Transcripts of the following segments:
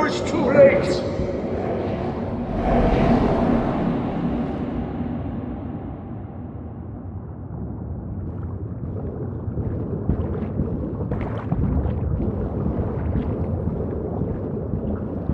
was too late.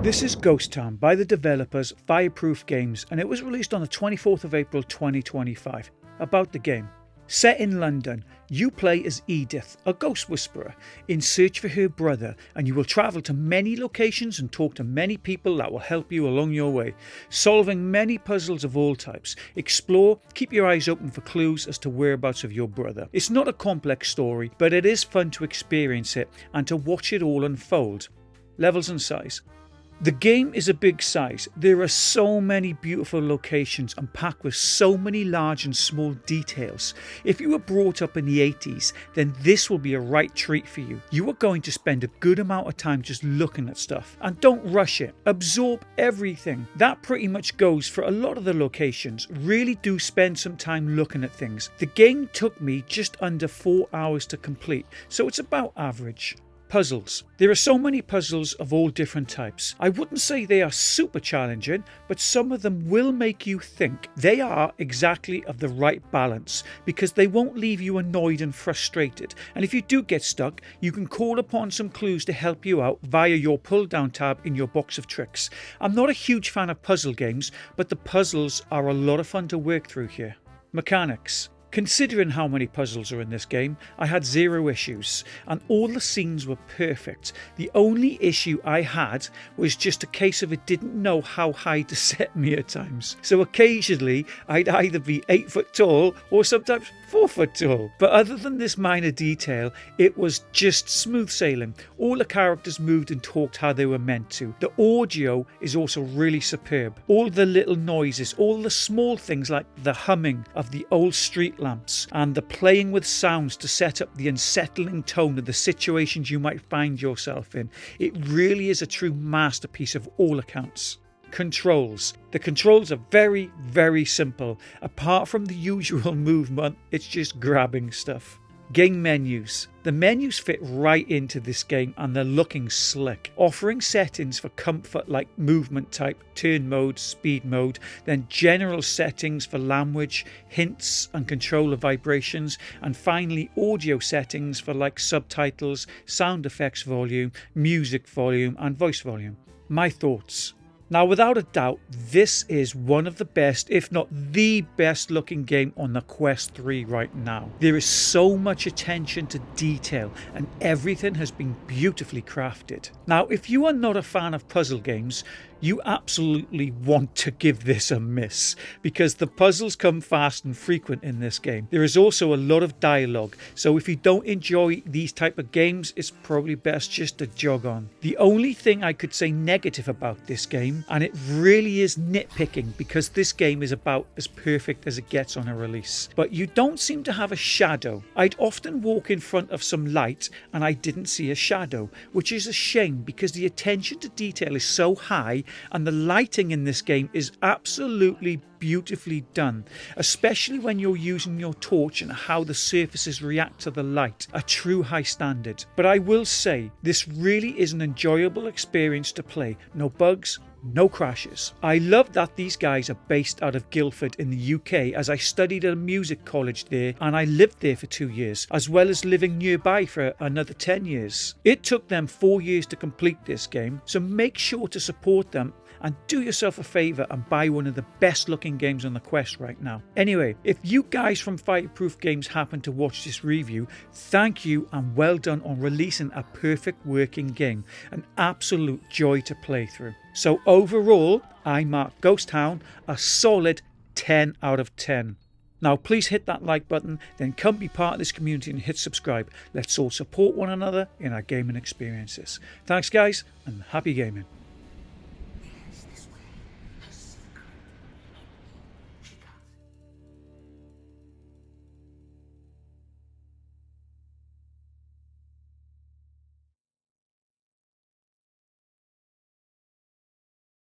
This is GhostTown by the developers Fireproof Games, and it was released on the 24th of April 2025. About the game. Set in London, you play as Edith, a ghost whisperer, in search for her brother, and you will travel to many locations and talk to many people that will help you along your way, solving many puzzles of all types. Explore, keep your eyes open for clues as to whereabouts of your brother. It's not a complex story, but it is fun to experience it and to watch it all unfold. Levels and size. The game is a big size. There are so many beautiful locations and packed with so many large and small details. If you were brought up in the 80s, then this will be a right treat for you. You are going to spend a good amount of time just looking at stuff. And don't rush it. Absorb everything. That pretty much goes for a lot of the locations. Really do spend some time looking at things. The game took me just under 4 hours to complete, so it's about average. Puzzles. There are so many puzzles of all different types. I wouldn't say they are super challenging, but some of them will make you think. They are exactly of the right balance because they won't leave you annoyed and frustrated. And if you do get stuck, you can call upon some clues to help you out via your pull down tab in your box of tricks. I'm not a huge fan of puzzle games, but the puzzles are a lot of fun to work through here. Mechanics. Considering how many puzzles are in this game, I had 0 issues and all the scenes were perfect. The only issue I had was just a case of it didn't know how high to set me at times. So occasionally I'd either be 8 foot tall or sometimes 4 foot tall. But other than this minor detail, it was just smooth sailing. All the characters moved and talked how they were meant to. The audio is also really superb. All the little noises, all the small things like the humming of the old street lamps and the playing with sounds to set up the unsettling tone of the situations you might find yourself in. It really is a true masterpiece of all accounts. Controls. The controls are very, very simple. Apart from the usual movement, it's just grabbing stuff. Game menus. The menus fit right into this game and they're looking slick, offering settings for comfort like movement type, turn mode, speed mode, then general settings for language, hints and control of vibrations, and finally audio settings for like subtitles, sound effects volume, music volume and voice volume. My thoughts. Now, without a doubt, this is one of the best, if not the best looking game on the Quest 3 right now. There is so much attention to detail and everything has been beautifully crafted. Now, if you are not a fan of puzzle games, you absolutely want to give this a miss because the puzzles come fast and frequent in this game. There is also a lot of dialogue, so if you don't enjoy these type of games, it's probably best just to jog on. The only thing I could say negative about this game, and it really is nitpicking because this game is about as perfect as it gets on a release, but you don't seem to have a shadow. I'd often walk in front of some light and I didn't see a shadow, which is a shame because the attention to detail is so high and the lighting in this game is absolutely beautifully done, especially when you're using your torch and how the surfaces react to the light. A true high standard. But I will say, this really is an enjoyable experience to play. No bugs, no crashes. I love that these guys are based out of Guildford in the UK, as I studied at a music college there and I lived there for 2 years, as well as living nearby for another 10 years. It took them 4 years to complete this game, so make sure to support them and do yourself a favour and buy one of the best looking games on the Quest right now. Anyway, if you guys from Fireproof Games happen to watch this review, thank you and well done on releasing a perfect working game. An absolute joy to play through. So overall, I mark GhostTown a solid 10 out of 10. Now please hit that like button, then come be part of this community and hit subscribe. Let's all support one another in our gaming experiences. Thanks guys, and happy gaming.